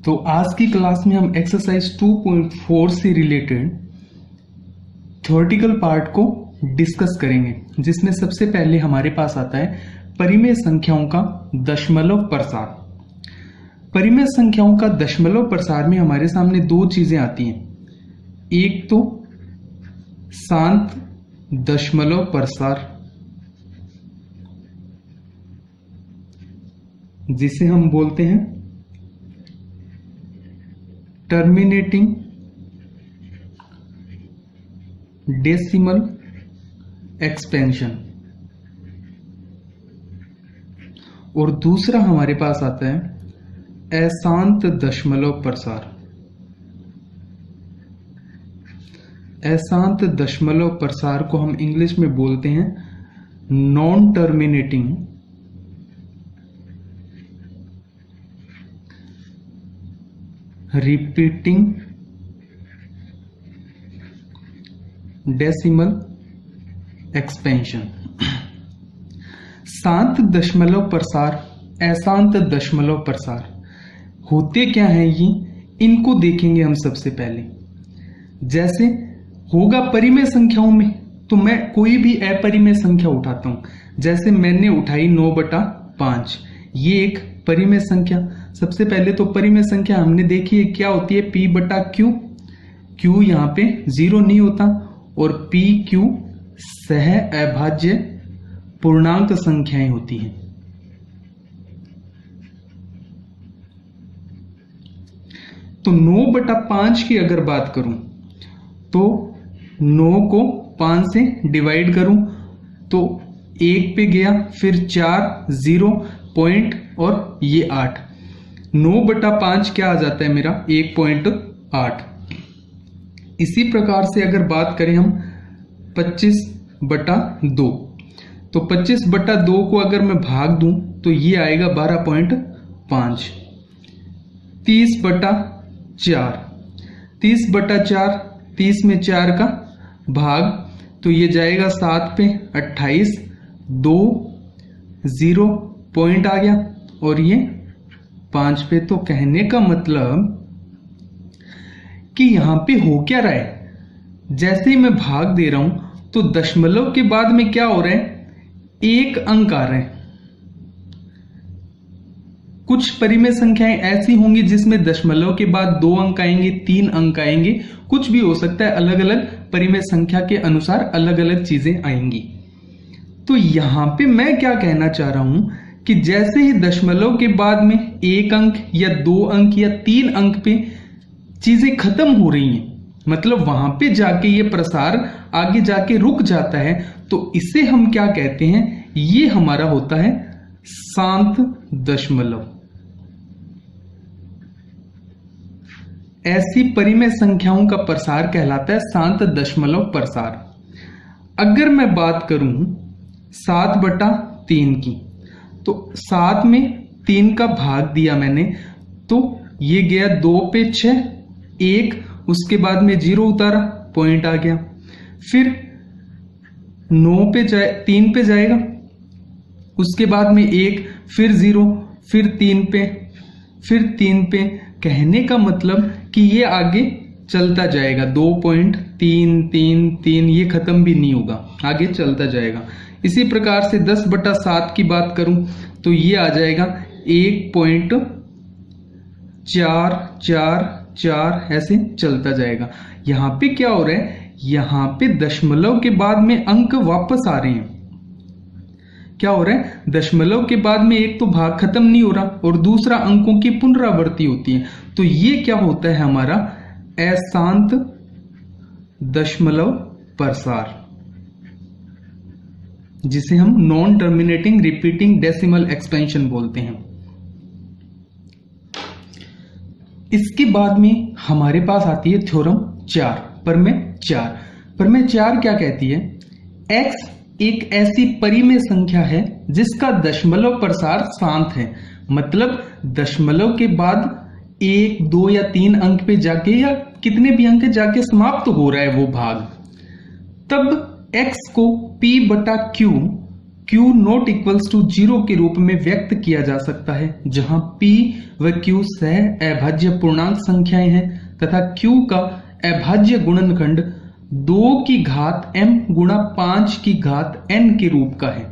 तो आज की क्लास में हम एक्सरसाइज 2.4 से रिलेटेड थ्योरेटिकल पार्ट को डिस्कस करेंगे, जिसमें सबसे पहले हमारे पास आता है परिमेय संख्याओं का दशमलव प्रसार। परिमेय संख्याओं का दशमलव प्रसार में हमारे सामने दो चीजें आती हैं, एक तो शांत दशमलव प्रसार, जिसे हम बोलते हैं टर्मिनेटिंग डेसिमल एक्सपेंशन, और दूसरा हमारे पास आता है अशांत दशमलव प्रसार। अशांत दशमलव प्रसार को हम इंग्लिश में बोलते हैं non terminating repeating decimal expansion. शांत दशमलव प्रसार, अशांत दशमलव प्रसार होते क्या हैं ये, इनको देखेंगे हम सबसे पहले। जैसे होगा परिमेय संख्याओं में, तो मैं कोई भी अपरिमेय संख्या उठाता हूं, जैसे मैंने उठाई 9/5, ये एक परिमेय संख्या। सबसे पहले तो परिमेय संख्या हमने देखी है क्या होती है, P/Q। Q यहां पे 0 नहीं होता, और PQ सह अभाज्य पूर्णांक संख्याएं होती हैं। तो 9/5 की अगर बात करूं तो 9 को 5 से डिवाइड करूं तो 1 पे गया, फिर 4, 0 पॉइंट और ये 8। 9/5 क्या आ जाता है मेरा, 1.8। इसी प्रकार से अगर बात करें हम 25/2, तो 25/2 को अगर मैं भाग दूं तो ये आएगा 12.5। 30/4, 30/4, 30 में 4 का भाग, तो ये जाएगा 7 पे 28, 2 0 पॉइंट आ गया, और ये 5 पे। तो कहने का मतलब कि यहां पे हो क्या रहा है, जैसे ही मैं भाग दे रहा हूं तो दशमलव के बाद में क्या हो रहा है, एक अंक आ रहे हैं। कुछ परिमेय संख्याएं ऐसी होंगी जिसमें दशमलव के बाद 2 अंक आएंगे, 3 अंक आएंगे, कुछ भी हो सकता है, अलग अलग परिमेय संख्या के अनुसार अलग अलग चीजें आएंगी। तो यहां पे मैं क्या कहना चाह रहा हूं कि जैसे ही दशमलव के बाद में 1 अंक या 2 अंक या 3 अंक पे चीजें खत्म हो रही हैं, मतलब वहां पे जाके ये प्रसार आगे जाके रुक जाता है, तो इसे हम क्या कहते हैं, ये हमारा होता है शांत दशमलव। ऐसी परिमेय संख्याओं का प्रसार कहलाता है शांत दशमलव प्रसार। अगर मैं बात करूं 7/3 की, तो 7 में 3 का भाग दिया मैंने, तो ये गया 2 पे 6, 1, उसके बाद में 0 उतारा, पॉइंट आ गया, फिर 9 पे 3 पे जाएगा, उसके बाद में 1, फिर 0, फिर 3 पे, फिर 3 पे। कहने का मतलब कि ये आगे चलता जाएगा, 2.333, ये खत्म भी नहीं होगा, आगे चलता जाएगा। इसी प्रकार से 10/7 की बात करूं तो ये आ जाएगा 1.444, ऐसे चलता जाएगा। यहां पे क्या हो रहा है, यहां पे दशमलव के बाद में अंक वापस आ रहे हैं। क्या हो रहा है, दशमलव के बाद में एक तो भाग खत्म नहीं हो रहा, और दूसरा अंकों की पुनरावृत्ति होती है। तो ये क्या होता है हमारा अशांत दशमलव प्रसार, जिसे हम non terminating repeating decimal expansion बोलते हैं। इसके बाद में हमारे पास आती है थ्योरम 4, प्रमेय 4। प्रमेय 4 क्या कहती है, x एक ऐसी परिमेय संख्या है जिसका दशमलव प्रसार शांत है, मतलब दशमलव के बाद 1, 2 या 3 अंक पे जाके, या कितने भी अंक जाके समाप्त हो रहा है वो भाग, तब x को P/Q Q not equals to 0 के रूप में व्यक्त किया जा सकता है, जहां P व Q सह अभाज्य पूर्णांक संख्याएं हैं तथा Q का अभाज्य गुणनखंड 2 की घात m गुणा 5 की घात n के रूप का है।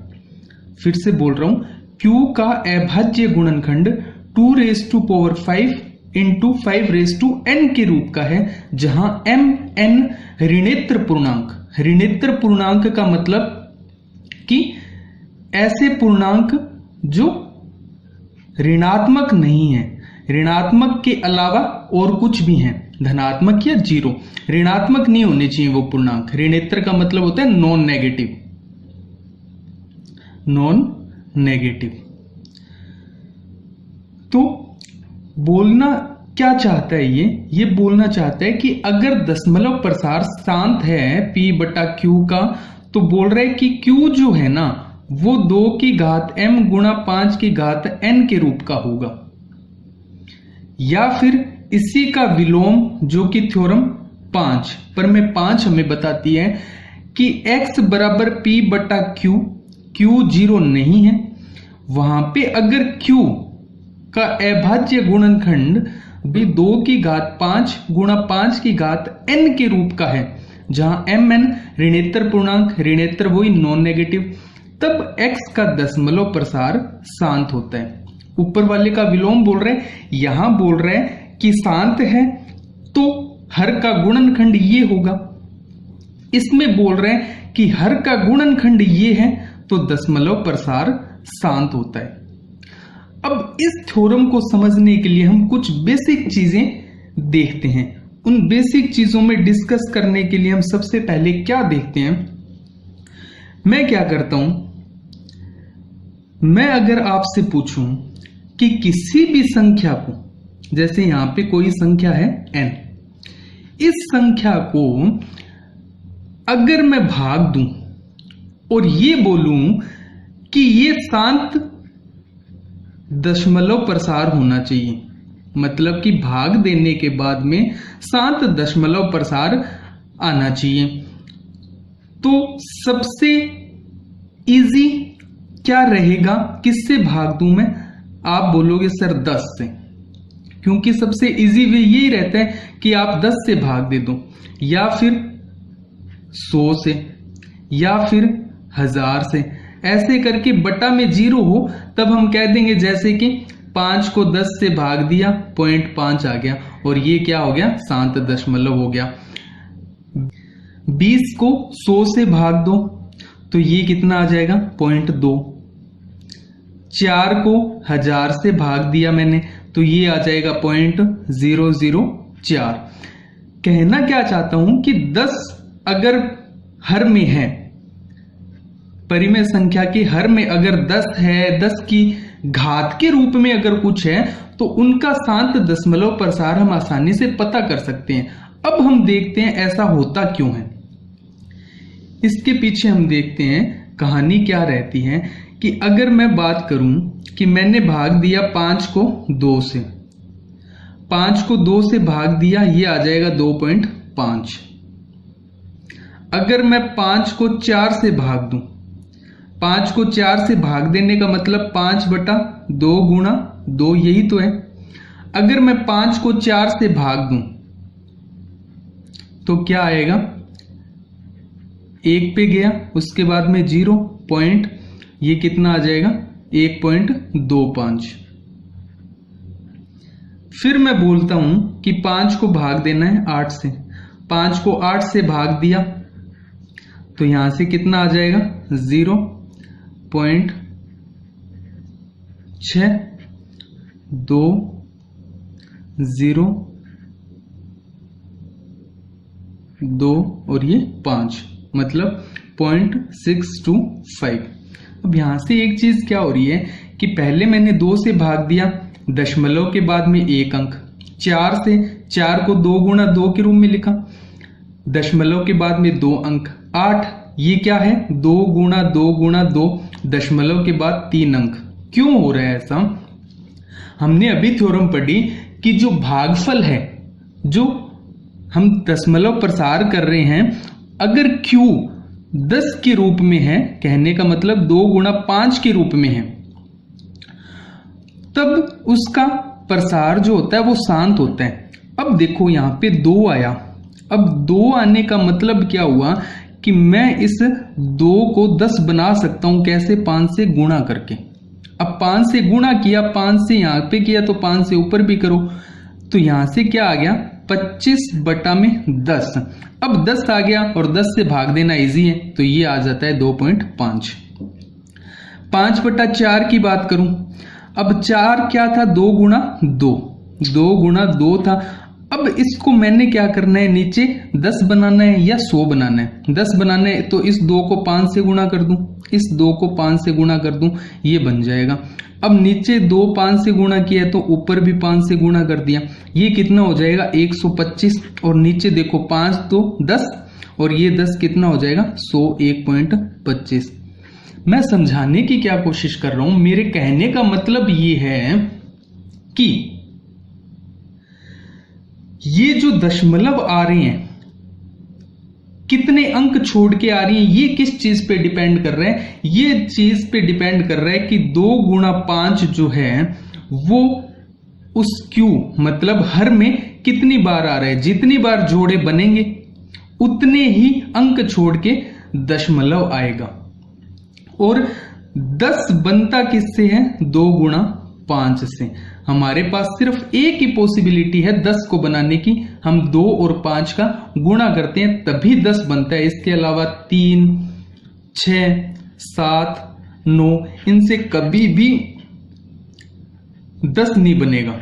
फिर से बोल रहा हूं, Q का अभाज्य गुणनखंड 2 raised to power 5 into 5 raised to n के रूप का है, जहां m n ऋणेत्र पूर्णांक का मतलब कि ऐसे पूर्णांक जो ऋणात्मक नहीं है, ऋणात्मक के अलावा और कुछ भी हैं, धनात्मक या 0, ऋणात्मक नहीं होने चाहिए वो पूर्णांक। ऋणेत्र का मतलब होता है नॉन नेगेटिव। तो बोलना क्या चाहता है ये बोलना चाहता है कि अगर दशमलव प्रसार शांत है P बटा Q का, तो बोल रहा है कि Q जो है ना वो 2 की घात m गुणा 5 की घात n के रूप का होगा, या फिर इसी का विलोम जो कि थ्योरम 5 पर में 5 हमें बताती है कि x बराबर P बटा Q 0 नहीं है, वहां पे अगर Q का अभाज्य गुणनखंड भी 2 की घात 5 गुणा 5 की घात n के रूप का है, जहां mn ऋणेत्र पूर्णांक, ऋणेत्र वही नॉन नेगेटिव, तब x का दशमलव प्रसार शांत होता है। ऊपर वाले का विलोम बोल रहे हैं, यहां बोल रहे हैं कि शांत है तो हर का गुणनखंड ये होगा, इसमें बोल रहे हैं कि हर का गुणनखंड ये है तो दशमलव प्रसार शांत होता है। अब इस थ्योरम को समझने के लिए हम कुछ बेसिक चीजें देखते हैं। उन बेसिक चीजों में डिस्कस करने के लिए हम सबसे पहले क्या देखते हैं, मैं क्या करता हूं, मैं अगर आपसे पूछूं कि किसी भी संख्या को, जैसे यहां पे कोई संख्या है n, इस संख्या को अगर मैं भाग दूं और ये बोलूं कि ये शांत दशमलव प्रसार होना चाहिए, मतलब कि भाग देने के बाद में शांत दशमलव प्रसार आना चाहिए, तो सबसे इजी क्या रहेगा, किससे भाग दूं मैं? आप बोलोगे सर 10 से, क्योंकि सबसे इजी वे यही रहता है कि आप 10 से भाग दे दो, या फिर 100 से, या फिर 1000 से, ऐसे करके बटा में 0 हो तब हम कह देंगे जैसे कि 5 को 10 से भाग दिया 0.5 आ गया, और ये क्या हो गया, शांत दशमलव हो गया। 20 को 100 से भाग दो तो ये कितना आ जाएगा, 0.2। 4 को 1000 से भाग दिया मैंने तो ये आ जाएगा 0.004। कहना क्या चाहता हूं कि 10 अगर हर में है, परिमेय संख्या के हर में अगर 10 है, 10 की घात के रूप में अगर कुछ है, तो उनका शांत दशमलव प्रसार हम आसानी से पता कर सकते हैं। अब हम देखते हैं ऐसा होता क्यों है। इसके पीछे हम देखते हैं कहानी क्या रहती है कि अगर मैं बात करूं कि मैंने भाग दिया 5 को 2 से, 5 को 2 से भाग दिया, ये आ जाएगा 2.5। अगर मैं 5 को 4 से भाग दूं, 5 को 4 से भाग देने का मतलब 5 बटा 2 गुणा 2, यही तो है। अगर मैं 5 को 4 से भाग दूं तो क्या आएगा, 1 पे गया, उसके बाद में 0 पॉइंट, ये कितना आ जाएगा 1.25। फिर मैं बोलता हूं कि 5 को भाग देना है 8 से, 5 को 8 से भाग दिया तो यहां से कितना आ जाएगा 0.620 और ये 5, मतलब 0.625। अब यहां से एक चीज क्या हो रही है कि पहले मैंने 2 से भाग दिया, दशमलव के बाद में 1 अंक, 4 से, 4 को 2 गुणा 2 के रूप में लिखा, दशमलव के बाद में 2 अंक, 8, ये क्या है 2 गुणा 2 गुणा 2, दशमलव के बाद 3 अंक। क्यों हो रहा है ऐसा? हमने अभी थ्योरम पढ़ी कि जो भागफल है, जो हम दशमलव प्रसार कर रहे हैं, अगर Q 10 के रूप में है, कहने का मतलब 2 गुणा 5 के रूप में है, तब उसका प्रसार जो होता है वो शांत होता है। अब देखो यहां पे 2 आया, अब 2 आने का मतलब क्या हुआ कि मैं इस 2 को 10 बना सकता हूं, कैसे? 5 से गुणा करके। अब 5 से गुणा किया, 5 से यहां पे किया तो 5 से ऊपर भी करो, तो यहां से क्या आ गया? 25 बटा में 10। अब 10 आ गया और 10 से भाग देना इजी है, तो ये आ जाता है 2.5। 5 बटा 4 की बात करूं, अब 4 क्या था? 2 गुणा 2, 2 गुणा 2 था। अब इसको मैंने क्या करना है? नीचे 10 बनाना है या 100 बनाना है? 10 बनाना है तो इस 2 को 5 से गुणा कर दूं, इस 2 को 5 से गुणा कर दूं, ये बन जाएगा। अब नीचे 2 5 से गुणा किया है तो ऊपर भी 5 से गुणा कर दिया, ये कितना हो जाएगा? 125। और नीचे देखो 5 तो 10 और ये 10 कितना हो जाएगा? 100, 1.25। मैं समझाने की क्या कोशिश कर रहा हूं, मेरे कहने का मतलब ये है कि ये जो दशमलव आ रहे हैं, कितने अंक छोड़ के आ रही हैं, ये किस चीज पे डिपेंड कर रहे हैं? ये चीज पे डिपेंड कर रहा है कि 2 गुणा 5 जो है वो उस क्यू मतलब हर में कितनी बार आ रहा है। जितनी बार जोड़े बनेंगे उतने ही अंक छोड़ के दशमलव आएगा। और 10 बनता किससे है? 2 गुणा 5 से। हमारे पास सिर्फ एक ही पॉसिबिलिटी है 10 को बनाने की, हम 2 और 5 का गुणा करते हैं तभी 10 बनता है। इसके अलावा 3, 6, 7, 9 इनसे कभी भी 10 नहीं बनेगा।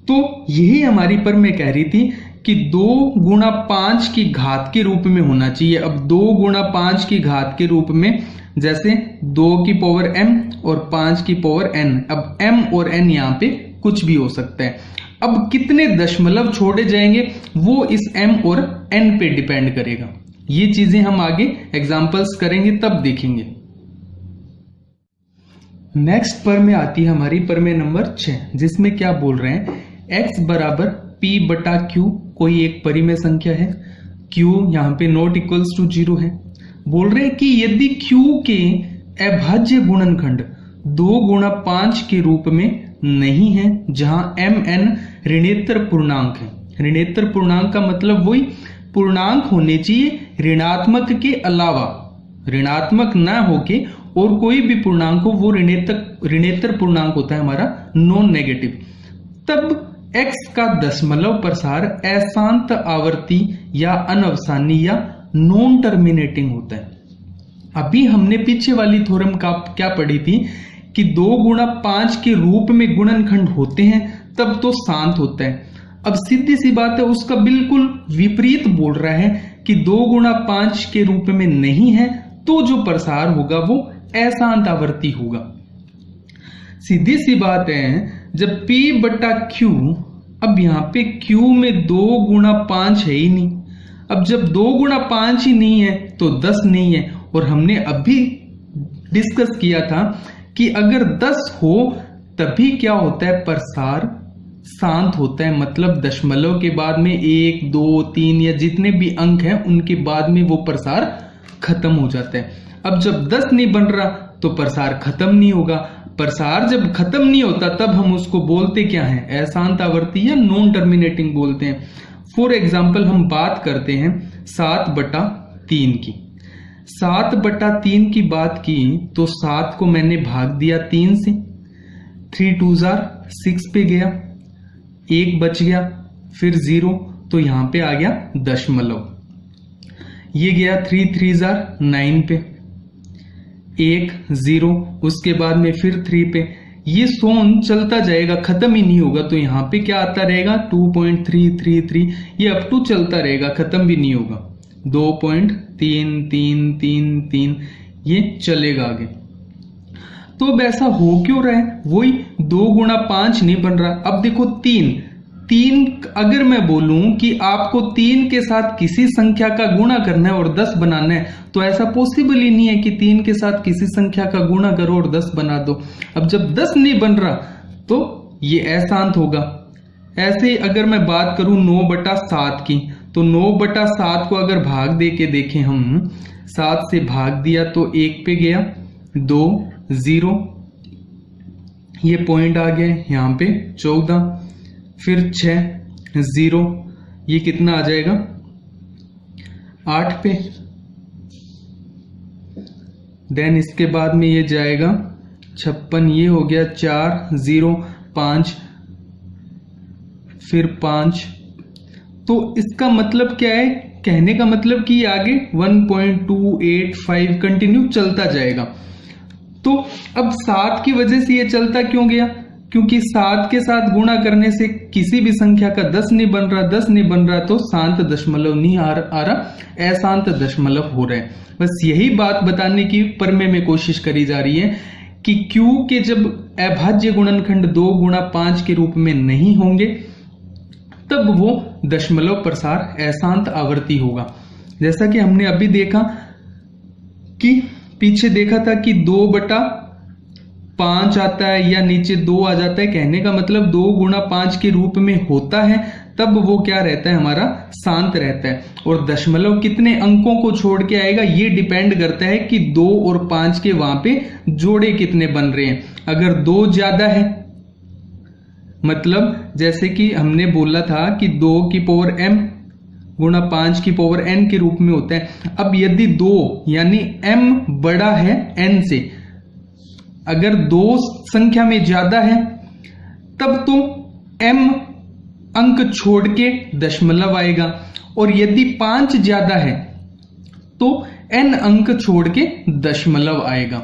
तो यही हमारी पर मैं कह रही थी कि 2 गुणा 5 की घात के रूप में होना चाहिए। अब 2 गुणा 5 की घात के रूप में जैसे 2 की पावर m और 5 की पावर n। अब m और n यहां पे कुछ भी हो सकता है। अब कितने दशमलव छोड़े जाएंगे वो इस m और n पे डिपेंड करेगा। ये चीजें हम आगे एग्जांपल्स करेंगे तब देखेंगे। नेक्स्ट परमेय आती है हमारी परमेय नंबर 6, जिसमें क्या बोल रहे हैं? x बराबर p बटा q कोई एक परिमेय संख्या है, q यहां पे नॉट इक्वल्स टू 0 है। बोल रहे हैं कि यदि q के अभाज्य गुणनखंड 2 गुणा 5 के रूप में नहीं है, जहां mn ऋणेतर पूर्णांक है। ऋणेतर पूर्णांक का मतलब वही पूर्णांक होने चाहिए ऋणात्मक के अलावा, ऋणात्मक ना होके और कोई भी पूर्णांक हो वो ऋणेतर पूर्णांक होता है हमारा नॉन नेगेटिव। तब x का दशमलव प्रसार अशांत आवर्ती या अनवसानी या नॉन टर्मिनेटिंग होता है। अभी हमने पीछे वाली थ्योरम का क्या पढ़ी थी कि 2 गुणा 5 के रूप में गुणनखंड होते हैं तब तो शांत होता है। अब सीधी सी बात है, उसका बिल्कुल विपरीत बोल रहा है कि 2 गुणा 5 के रूप में नहीं है तो जो प्रसार होगा वो अशांत आवर्ती होगा। सीधी सी बात है, जब p बटा q, अब यहां पे q में 2 गुणा 5 है ही नहीं। अब जब 2 गुणा 5 ही नहीं है तो 10 नहीं है। और हमने अभी डिस्कस किया था कि अगर 10 हो तभी क्या होता है? प्रसार शांत होता है, मतलब दशमलव के बाद में 1, 2, 3 या जितने भी अंक हैं उनके बाद में वो प्रसार खत्म हो जाता है। अब जब 10 नहीं बन रहा तो प्रसार खत्म नहीं होगा। प्रसार जब खत्म नहीं होता तब हम उसको बोलते क्या है? अशांत आवर्ती या नॉन टर्मिनेटिंग बोलते हैं। फॉर एग्जाम्पल हम बात करते हैं 7/3 की। 7/3 की बात की तो 7 को मैंने भाग दिया 3 से, 3 2 6 पे गया, 1 बच गया, फिर 0, तो यहां पे आ गया दशमलव। ये गया 3 3 9 पे, 1 0, उसके बाद में फिर 3 पे। ये सोन चलता जाएगा, खत्म ही नहीं होगा। तो यहां पे क्या आता रहेगा? 2.333, ये अप टू चलता रहेगा, खत्म भी नहीं होगा। 2.33333 ये चलेगा आगे। तो अब ऐसा हो क्यों रहा है? वही 2 गुणा 5 नहीं बन रहा। अब देखो 3 अगर मैं बोलूं कि आपको 3 के साथ किसी संख्या का गुणा करना है और 10 बनाना है, तो ऐसा पॉसिबल ही नहीं है कि 3 के साथ किसी संख्या का गुणा करो और 10 बना दो। अब जब 10 नहीं बन रहा तो ये अशांत होगा। ऐसे अगर मैं बात करूं 9/7 की, तो 9/7 को अगर भाग दे के देखें हम 7 से भाग दिया तो 1 पे गया, 2 0, ये पॉइंट आ गया यहाँ पे 14, फिर 6 0, ये कितना आ जाएगा 8 पे। देन इसके बाद में ये जाएगा 56, ये हो गया 4 0 5, फिर 5। तो इसका मतलब क्या है, कहने का मतलब कि आगे 1.285 कंटिन्यू चलता जाएगा। तो अब 7 की वजह से ये चलता क्यों गया, क्योंकि 7 के साथ गुणा करने से किसी भी संख्या का 10 नहीं बन रहा, 10 नहीं बन रहा तो शांत दशमलव नहीं आ रहा, अशांत दशमलव हो रहा है। बस यही बात बताने की प्रमेय में कोशिश करी जा रही है कि Q के जब अभाज्य गुणनखंड 2 गुणा 5 के रूप में नहीं होंगे तब वो दशमलव प्रसार अशांत आवर्ती होगा। जैसा कि हमने अभी देखा कि पीछे देखा था कि 2/5 आता है या नीचे 2 आ जाता है, कहने का मतलब 2 गुणा 5 के रूप में होता है तब वो क्या रहता है, हमारा शांत रहता है। और दशमलव कितने अंकों को छोड़ के आएगा ये डिपेंड करता है कि 2 और 5 के वहां पे जोड़े कितने बन रहे हैं। अगर 2 ज्यादा है, मतलब जैसे कि हमने बोला था कि 2 की पावर m गुणा 5 की पावर n के रूप में होता है। अब यदि 2 यानी m बड़ा है n से, अगर 2 संख्या में ज्यादा है तब तो m अंक छोड़ के दशमलव आएगा, और यदि 5 ज्यादा है तो n अंक छोड़ के दशमलव आएगा।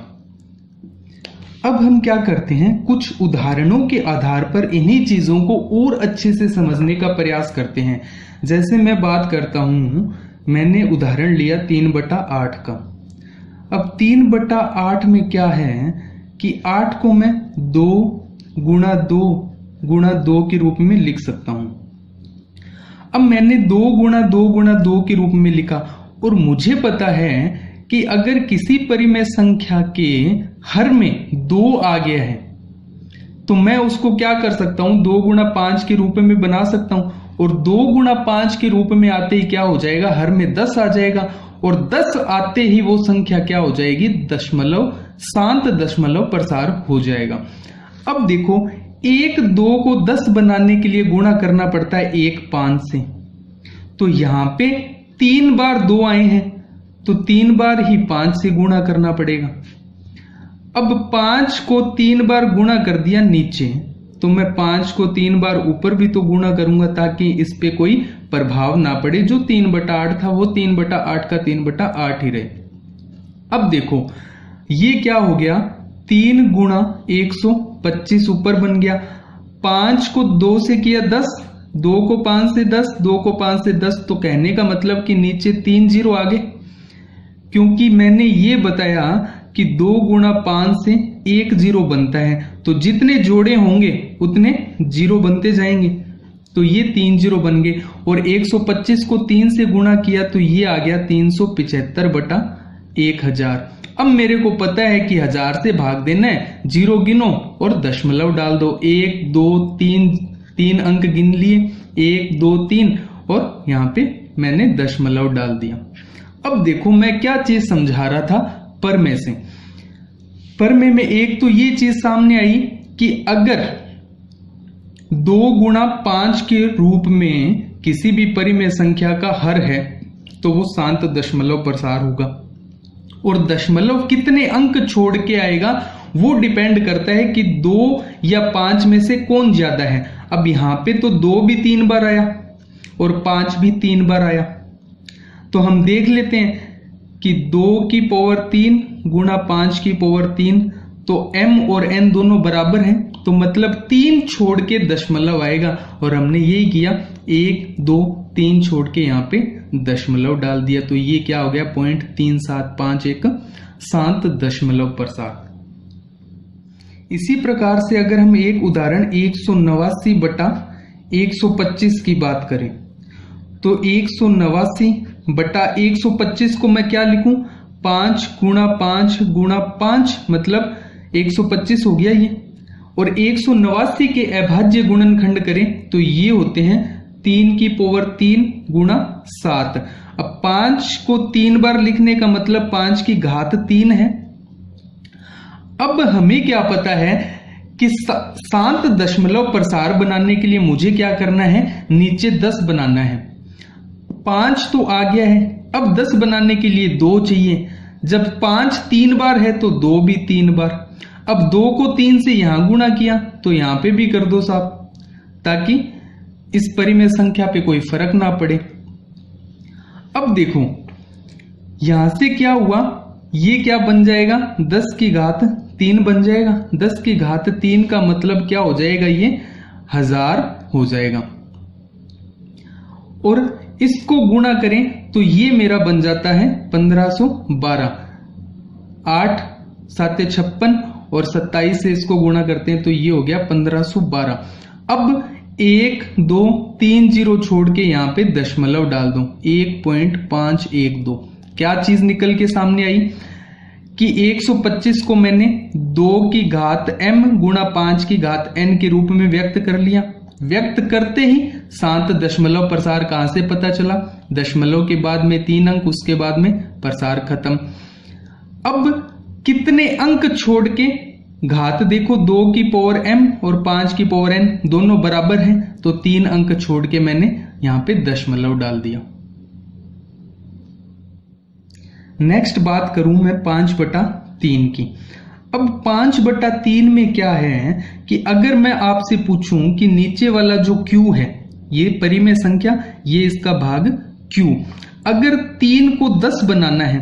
अब हम क्या करते हैं, कुछ उदाहरणों के आधार पर इन्हीं चीजों को और अच्छे से समझने का प्रयास करते हैं। जैसे मैं बात करता हूं, मैंने उदाहरण लिया 3/8 का। अब 3/8 में क्या है कि 8 को मैं 2 गुणा 2 गुणा 2 के रूप में लिख सकता हूं। अब मैंने 2 गुणा 2 गुणा 2 के रूप में लिखा, और मुझे पता है कि अगर किसी परिमेय संख्या के हर में 2 आ गया है तो मैं उसको क्या कर सकता हूं, 2 गुणा 5 के रूप में बना सकता हूं, और 2 गुणा 5 के रूप में आते ही क्या हो जाएगा, हर में 10 आ जाएगा, और 10 आते ही वो संख्या क्या हो जाएगी, दशमलव, शांत दशमलव प्रसार हो जाएगा। अब देखो 1 2 को 10 बनाने के लिए गुणा करना पड़ता है 1 5 से, तो यहां पे 3 बार 2 आए हैं तो 3 बार ही 5 से गुणा करना पड़ेगा। अब 5 को 3 बार गुणा कर दिया नीचे, तो मैं 5 को 3 बार ऊपर भी तो गुणा करूंगा ताकि इस पे कोई प्रभाव ना पड़े। जो 3/8 था वो 3/8 का 3/8 ही रहे। अब देखो ये क्या हो गया, 3 गुणा 125 ऊपर बन गया, 5 को 2 से किया 10, 2 को 5 से 10, 2 को 5 से 10, तो कहने का मतलब कि नीचे 3 0 आ गए, क्योंकि मैंने ये बताया कि 2 गुणा 5 से 1 0 बनता है, तो जितने जोड़े होंगे उतने 0 बनते जाएंगे, तो ये 3 0 बन गए। और 125 को 3 से गुणा किया तो ये आ गया 375/1000। अब मेरे को पता है कि 1000 से भाग देना है, 0 गिनो और दशमलव डाल दो। 1 2 3 अंक गिन लिए, 1 2 3, और यहाँ पे मैंने दशमलव डाल दिया। अब देखो मैं क्या चीज समझा रहा था प्रमेय से। प्रमेय में एक तो ये चीज सामने आई कि अगर 2 गुणा 5 के रूप में किसी भी परिमेय संख्या का हर है तो वो शांत दशमलव प्रसार होगा, और दशमलव कितने अंक छोड़ के आएगा वो डिपेंड करता है कि 2 या 5 में से कौन ज्यादा है। अब यहां पे तो 2 भी 3 बार आया और 5 भी 3 बार आया, तो हम देख लेते हैं कि 2 की पावर 3 गुणा 5 की पावर 3, तो m और n दोनों बराबर हैं, तो मतलब 3 छोड़ के दशमलव आएगा, और हमने यही किया, 1 2 3 छोड़ के यहाँ पे दशमलव डाल दिया, तो ये क्या हो गया 0.375, एक शांत दशमलव प्रसार। इसी प्रकार से अगर हम एक उदाहरण 189/125 की बात करें, तो 189/125 को मैं क्या लिखूं, 5 गुणा 5 गुणा 5, मतलब 125 हो गया ये। और 189 के अभाज्य गुणनखंड करें तो ये होते हैं 3 की पावर 3 गुणा 7। अब 5 को 3 बार लिखने का मतलब 5 की घात 3 है। अब हमें क्या पता है कि शांत दशमलव प्रसार बनाने के लिए मुझे क्या करना है, नीचे 10 बनाना है। 5 तो आ गया है, अब 10 बनाने के लिए 2 चाहिए। जब 5 3 बार है तो 2 भी 3 बार। अब 2 को 3 से यहां गुणा किया तो यहां पे भी कर दो साहब, ताकि इस परिमेय संख्या पे कोई फर्क ना पड़े। अब देखो यहां से क्या हुआ, ये क्या बन जाएगा, 10 की घात 3 बन जाएगा। 10 की घात 3 का मतलब क्या हो जाएगा, ये 1000 हो जाएगा। और इसको गुणा करें तो ये मेरा बन जाता है 1512। 8 7 56 और 27 से इसको गुणा करते हैं तो ये हो गया 1512। अब 1 2 3 0 छोड़ के यहां पे दशमलव डाल दो, 1.512। क्या चीज निकल के सामने आई कि 125 को मैंने 2 की घात m गुणा 5 की घात n के रूप में व्यक्त कर लिया। व्यक्त करते ही शांत दशमलव प्रसार कहां से पता चला, दशमलव के बाद में 3 अंक, उसके बाद में प्रसार खत्म। अब कितने अंक छोड़ के, घात देखो 2 की पावर m और 5 की पावर n दोनों बराबर हैं, तो 3 अंक छोड़ के मैंने यहां पे दशमलव डाल दिया। नेक्स्ट बात करूं मैं 5/3 की। अब 5/3 में क्या है कि अगर मैं आपसे पूछूं कि नीचे वाला जो q है, ये परिमेय संख्या, ये इसका भाग q, अगर 3 को 10 बनाना है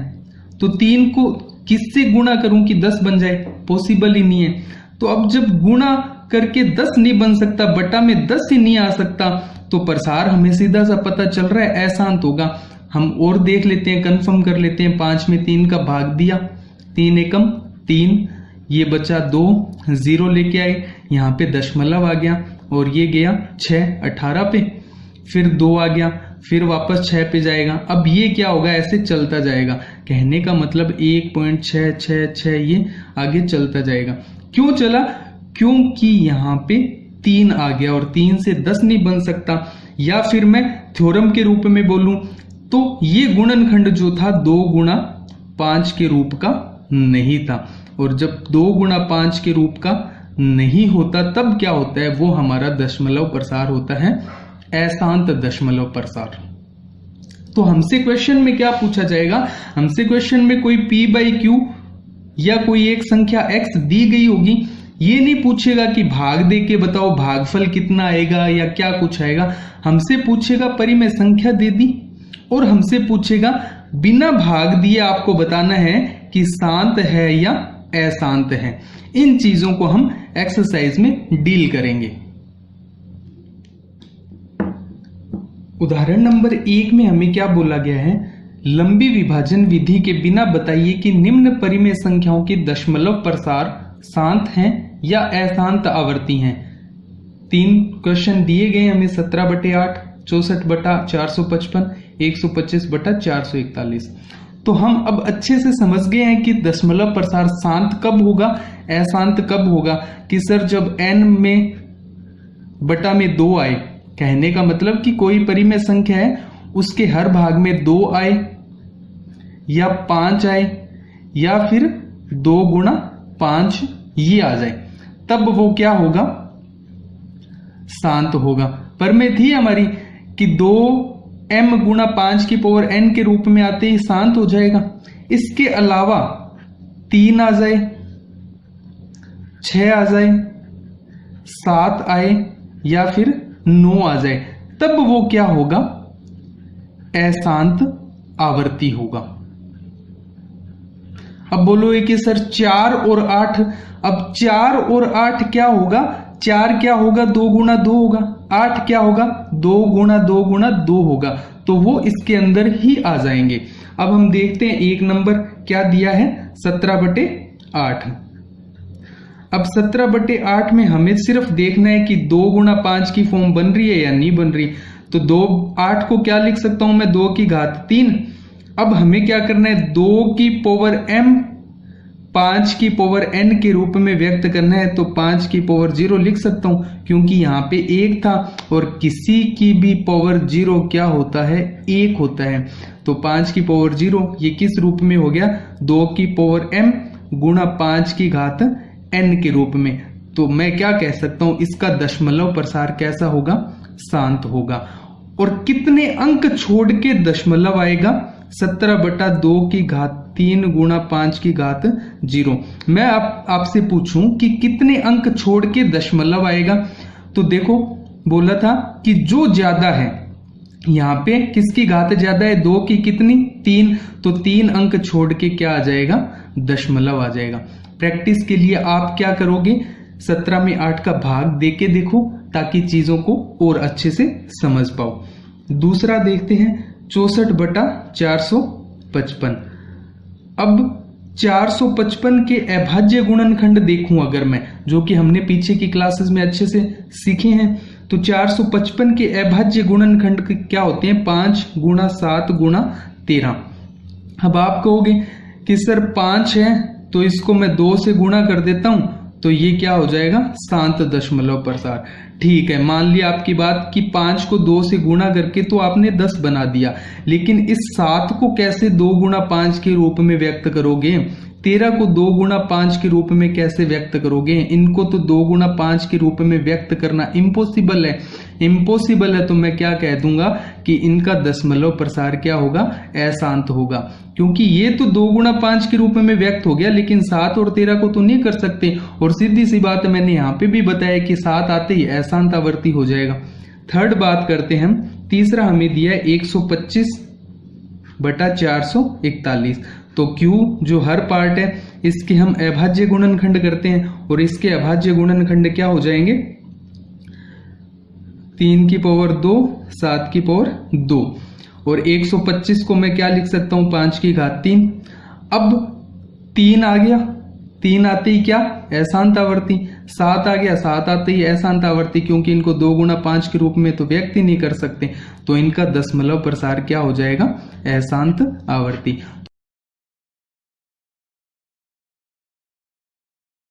तो 3 को किससे गुणा करूं कि 10 बन जाए, पॉसिबल ही नहीं है। तो अब जब गुणा करके 10 नहीं बन सकता, बटा में 10 ही नहीं आ सकता, तो प्रसार हमें सीधा सा पता चल रहा है अशांत होगा। हम और देख लेते हैं, कंफर्म कर लेते हैं। 5 में 3 का भाग दिया, 3 एकम 3, ये बचा 2, 0 लेके आए, यहाँ पे दशमलव आ गया और ये गया 6 18 पे, फिर 2 आ गया, फिर वापस 6 पे जाएगा। अब ये क्या होगा, ऐसे चलता जाएगा। कहने का मतलब 1.666 ये आगे चलता जाएगा। क्यों चला, क्योंकि यहाँ पे 3 आ गया और 3 से 10 नहीं बन सकता। या फिर मैं थ्योरम के रूप में बोलूं तो ये गुणनखंड जो था 2 गुणा 5 के रूप का नहीं था, और जब 2 गुणा 5 के रूप का नहीं होता तब क्या होता है, वो हमारा दशमलव प्रसार होता है, अशांत दशमलव प्रसार। तो हमसे क्वेश्चन में क्या पूछा जाएगा, हमसे क्वेश्चन में कोई p/q या कोई एक संख्या x दी गई होगी। ये नहीं पूछेगा कि भाग दे के बताओ भागफल कितना आएगा या क्या कुछ आएगा। हमसे पूछेगा परिमेय संख्या दे दी, और हमसे पूछेगा बिना भाग दिए आपको बताना है कि शांत है या अशांत है। इन चीजों को हम एक्सरसाइज में डील करेंगे। उदाहरण नंबर 1 में हमें क्या बोला गया है, लंबी विभाजन विधि के बिना बताइए कि निम्न परिमेय संख्याओं के दशमलव प्रसार शांत हैं या अशांत आवर्ती हैं। 3 क्वेश्चन दिए गए हमें, 17/8, 64/455, 125/441। तो हम अब अच्छे से समझ गए हैं कि दशमलव प्रसार शांत कब होगा, अशांत कब होगा। कि सर जब n में बटा में 2 आए, कहने का मतलब कि कोई परिमेय संख्या है उसके हर भाग में 2 आए या 5 आए या फिर 2 गुणा 5 ये आ जाए, तब वो क्या होगा, शांत होगा। परिमेय थी हमारी कि 2m गुणा 5 की पावर n के रूप में आते ही शांत हो जाएगा। इसके अलावा 3 आ जाए, 6 आ जाए, 7 आए या फिर 9 आ जाए, तब वो क्या होगा, अशांत आवर्ती होगा। अब बोलो कि सर 4 और 8, अब 4 और 8 क्या होगा, 4 क्या होगा, 2 गुणा 2 होगा, 8 क्या होगा, 2 गुणा 2 गुणा 2 होगा, तो वो इसके अंदर ही आ जाएंगे। अब हम देखते हैं 1 नंबर क्या दिया है, 17/8। अब 17/8 में हमें सिर्फ देखना है कि 2 गुणा 5 की फॉर्म बन रही है या नहीं बन रही। तो 8 को क्या लिख सकता हूं मैं, 2 की घात 3। अब हमें क्या करना है, 2 की पावर m 5 की पावर n के रूप में व्यक्त करना है तो 5 की पावर 0 लिख सकता हूं, क्योंकि यहाँ पे 1 था और किसी की भी पावर 0 क्या होता है, 1 होता है। तो 5 की पावर 0 ये किस रूप में हो गया, 2 की पावर m गुणा 5 की घात n के रूप में। तो मैं क्या कह सकता हूं, इसका दशमलव प्रसार कैसा होगा, शांत होगा। और कितने अंक छोड़ के दशमलव आएगा, 17/2 की घात 3 गुणा 5 की घात 0। मैं आपसे पूछूं कि कितने अंक छोड़ के दशमलव आएगा, तो देखो बोला था कि जो ज्यादा है, यहाँ पे किसकी घात ज्यादा है, 2 की कितनी, 3, तो 3 अंक छोड़ के क्या आ जाएगा, दशमलव आ जाएगा। प्रैक्टिस के लिए आप क्या करोगे, 17 में 8 का भाग देके देखो ताकि चीजों को और अच्छे से समझ पाओ। दूसरा देखते हैं 64/455। अब 455 के अभाज्य गुणनखंड देखूं अगर मैं, जो कि हमने पीछे की क्लासेस में अच्छे से सीखे हैं, तो 455 के अभाज्य गुणनखंड क्या होते हैं, 5 गुणा 7 गुणा 13। अब आप कहोगे कि सर 5 है तो इसको मैं 2 से गुणा कर देता हूं, तो ये क्या हो जाएगा, शांत दशमलव प्रसार। ठीक है, मान लिया आपकी बात कि 5 को 2 से गुणा करके तो आपने 10 बना दिया, लेकिन इस 7 को कैसे 2 गुणा 5 के रूप में व्यक्त करोगे, 13 को 2 गुणा 5 के रूप में कैसे व्यक्त करोगे, इनको तो 2 गुणा 5 के रूप में व्यक्त करना इम्पॉसिबल है। इम्पॉसिबल है तो मैं क्या कह दूंगा कि इनका दशमलव प्रसार क्या होगा, अशांत होगा, क्योंकि ये तो 2 गुणा 5 के रूप में व्यक्त हो गया, लेकिन 7 और 13 को तो नहीं कर सकते। और सीधी सी बात है, मैंने यहाँ पे भी बताया कि 7 आते ही अशांत आवर्ती हो जाएगा। थर्ड बात करते हैं हम, तीसरा हमें दिया है 125/441। तो Q जो हर पार्ट है इसके हम अभाज्य गुणनखंड करते हैं, और इसके अभाज्य गुणनखंड क्या हो जाएंगे, 3 की पावर 2, 7 की पावर 2। और 125 को मैं क्या लिख सकता हूं, 5 की घात 3। अब 3 आ गया, 3 आते ही क्या, अशांत आवर्ती। 7 आ गया, 7 आते ही अशांत आवर्ती, क्योंकि इनको 2 गुणा 5 के रूप में तो व्यक्त ही नहीं कर सकते, तो इनका दशमलव प्रसार क्या हो जाएगा, अशांत आवर्ती।